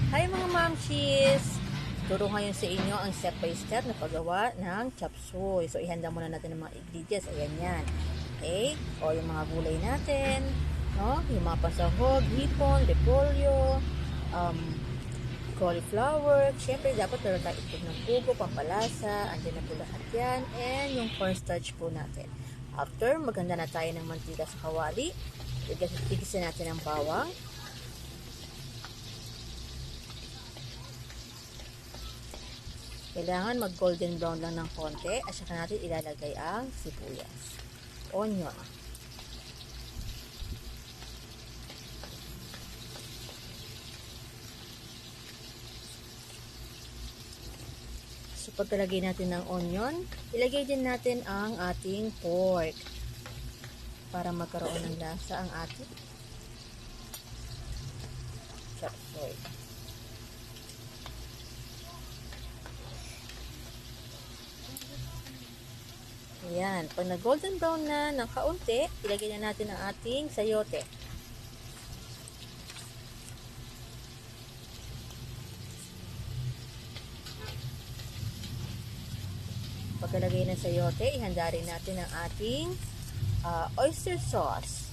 Hi mga mamshis! Turo ngayon sa inyo ang step by step na paggawa ng chop suey. So, ihanda muna natin ang mga ingredients. Ayan yan. Okay? O yung mga gulay natin. No? Yung mga pasahog, hipon, repolyo, cauliflower. Siyempre, dapat meron tayo itlog ng pugo, pampalasa. Andyan na po lahat yan. And yung cornstarch po natin. After, maganda na tayo ng mantika sa kawali. Tigisan natin ang bawang. Kailangan mag golden brown lang ng konti at saka natin ilalagay ang sibuyas. Onion. So pagkalagay natin ng onion, ilagay din natin ang ating pork para magkaroon ng lasa ang ating chop suey. Ayan. Pag na-golden brown na ng kaunti, ilagay na natin ang ating sayote. Pagkalagay ng sayote, ihanda rin natin ang ating oyster sauce.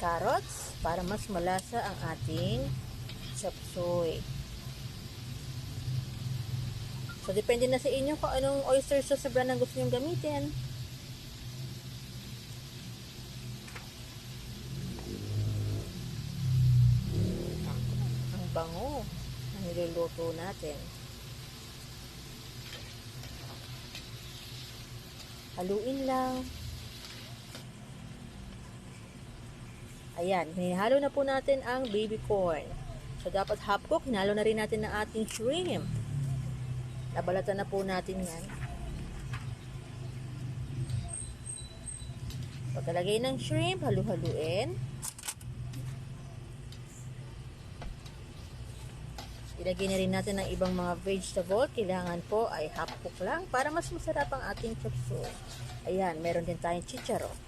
Carrots, para mas malasa ang ating chop suey. So, depende na sa inyo kung anong oyster sauce sa brand ang gusto nyo gamitin. Ang bango na niluluto natin. Haluin lang. Ayan, hinahalo na po natin ang baby corn. So, dapat half cook. Hinalo na rin natin ang ating shrimp. Nabalatan na po natin yan. Pagkalagay ng shrimp, halu-haluin. Ilagay na rin natin ang ibang mga vegetable. Kailangan po ay half cook lang para mas masarap ang ating chop suey. Ayan, meron din tayong chicharon.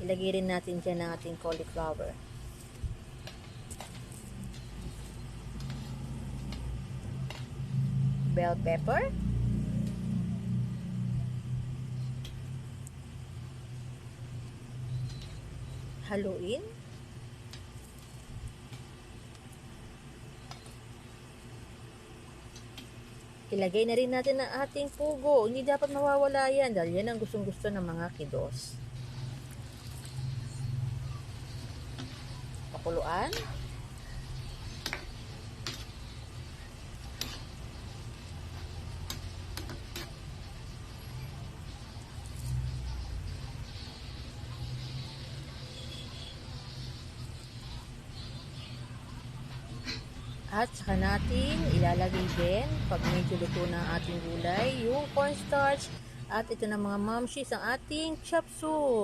Ilagay rin natin dyan ang ating cauliflower. Bell pepper. Haluin. Ilagay na rin natin ang ating pugo. Hindi dapat mawawala yan dahil yan ang gustong-gusto ng mga kiddos. Pakuluan. At saka natin ilalagay din pag medyo luto na ang ating gulay, yung cornstarch at ito na mga mamshis ang ating chop suey.